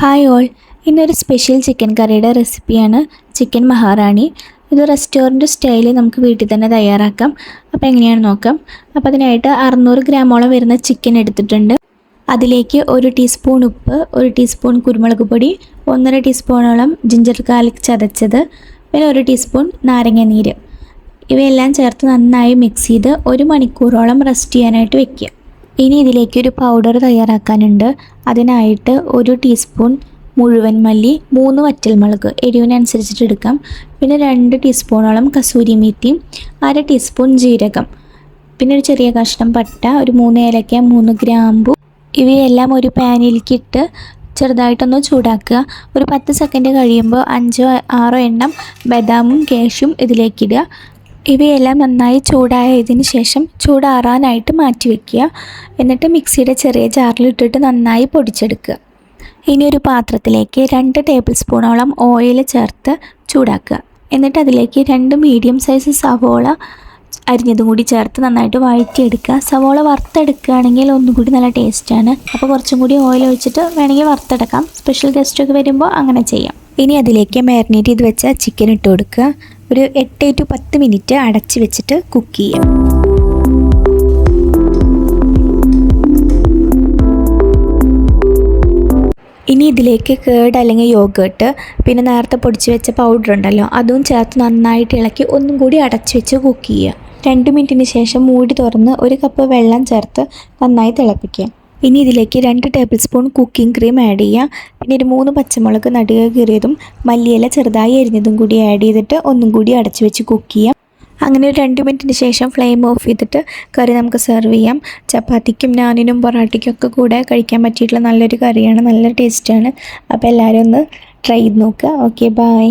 Hi all, ഇന്നൊരു special chicken കറിയുടെ റെസിപ്പിയാണ് ചിക്കൻ മഹാറാണി. ഇത് റെസ്റ്റോറൻറ്റ് സ്റ്റൈലിൽ നമുക്ക് വീട്ടിൽ തന്നെ തയ്യാറാക്കാം. അപ്പോൾ എങ്ങനെയാണെന്ന് നോക്കാം. അപ്പോൾ അതിനായിട്ട് 600 ഗ്രാമോളം വരുന്ന ചിക്കൻ എടുത്തിട്ടുണ്ട്. അതിലേക്ക് 1 ടീസ്പൂൺ ഉപ്പ്, 1 ടീസ്പൂൺ കുരുമുളക് പൊടി, 1.5 ടീസ്പൂണോളം ജിഞ്ചർ ഗാർലിക് ചതച്ചത്, പിന്നെ 1 ടീസ്പൂൺ നാരങ്ങ നീര്. ഇവയെല്ലാം ചേർത്ത് നന്നായി മിക്സ് ചെയ്ത് 1 മണിക്കൂറോളം റെസ്റ്റ് ചെയ്യാനായിട്ട് വെക്കുക. ഇനി ഇതിലേക്ക് ഒരു പൗഡർ തയ്യാറാക്കാനുണ്ട്. അതിനായിട്ട് 1 ടീസ്പൂൺ മുഴുവൻ മല്ലി, 3 വറ്റൽമുളക് എരിവിനനുസരിച്ചിട്ട് എടുക്കാം, പിന്നെ 2 ടീസ്പൂണോളം കസൂരി മേത്തി, 1/2 ടീസ്പൂൺ ജീരകം, പിന്നെ ഒരു ചെറിയ കഷ്ണം പട്ട, ഒരു 3 ഏലക്ക, 3 ഗ്രാമ്പു. ഇവയെല്ലാം ഒരു പാനിലേക്ക് ഇട്ട് ചെറുതായിട്ടൊന്ന് ചൂടാക്കുക. ഒരു 10 സെക്കൻഡ് കഴിയുമ്പോൾ 5-6 എണ്ണം ബദാമും കാഷ്യൂം ഇതിലേക്കിടുക. ഇവയെല്ലാം നന്നായി ചൂടായതിന് ശേഷം ചൂടാറാനായിട്ട് മാറ്റി വയ്ക്കുക. എന്നിട്ട് മിക്സിയുടെ ചെറിയ ജാറിലിട്ടിട്ട് നന്നായി പൊടിച്ചെടുക്കുക. ഇനി ഒരു പാത്രത്തിലേക്ക് 2 ടേബിൾ സ്പൂണോളം ഓയിൽ ചേർത്ത് ചൂടാക്കുക. എന്നിട്ട് അതിലേക്ക് 2 മീഡിയം സൈസ് സവോള അരിഞ്ഞതും കൂടി ചേർത്ത് നന്നായിട്ട് വഴറ്റിയെടുക്കുക. സവോള വറുത്തെടുക്കുകയാണെങ്കിൽ ഒന്നുകൂടി നല്ല ടേസ്റ്റാണ്. അപ്പോൾ കുറച്ചും കൂടി ഓയിൽ ഒഴിച്ചിട്ട് വേണമെങ്കിൽ വറുത്തെടുക്കാം. സ്പെഷ്യൽ ഗസ്റ്റൊക്കെ വരുമ്പോൾ അങ്ങനെ ചെയ്യാം. ഇനി അതിലേക്ക് മാരിനേറ്റ് ചെയ്ത് വെച്ച ചിക്കൻ ഇട്ട് കൊടുക്കുക. ഒരു 8 to 10 മിനിറ്റ് അടച്ച് വെച്ചിട്ട് കുക്ക് ചെയ്യാം. ഇനി ഇതിലേക്ക് കേർഡ് അല്ലെങ്കിൽ യോഗേർട്ട്, പിന്നെ നേരത്തെ പൊടിച്ച് വെച്ച പൗഡർ ഉണ്ടല്ലോ, അതും ചേർത്ത് നന്നായിട്ട് ഇളക്കി ഒന്നും കൂടി അടച്ച് വെച്ച് കുക്ക് ചെയ്യുക. 2 മിനിറ്റിന് ശേഷം മൂടി തുറന്ന് 1 കപ്പ് വെള്ളം ചേർത്ത് നന്നായി തിളപ്പിക്കുക. ഇനി ഇതിലേക്ക് 2 table spoon cooking cream add ചെയ്യുക. പിന്നെ ഒരു 3 പച്ചമുളക് നടുക കീറിയതും മല്ലിയില ചെറുതായി അരിഞ്ഞതും കൂടി ആഡ് ചെയ്തിട്ട് ഒന്നും കൂടി അടച്ചു വെച്ച് കുക്ക് ചെയ്യാം. അങ്ങനെ ഒരു 2 മിനിറ്റിന് ശേഷം ഫ്ലെയിം ഓഫ് ചെയ്തിട്ട് കറി നമുക്ക് സെർവ് ചെയ്യാം. ചപ്പാത്തിക്കും നാനിനും പൊറാട്ടയ്ക്കും ഒക്കെ കൂടെ കഴിക്കാൻ പറ്റിയിട്ടുള്ള നല്ലൊരു കറിയാണ്, നല്ല ടേസ്റ്റാണ്. അപ്പോൾ എല്ലാവരും ഒന്ന് ട്രൈ ചെയ്ത് നോക്കുക. Okay, by.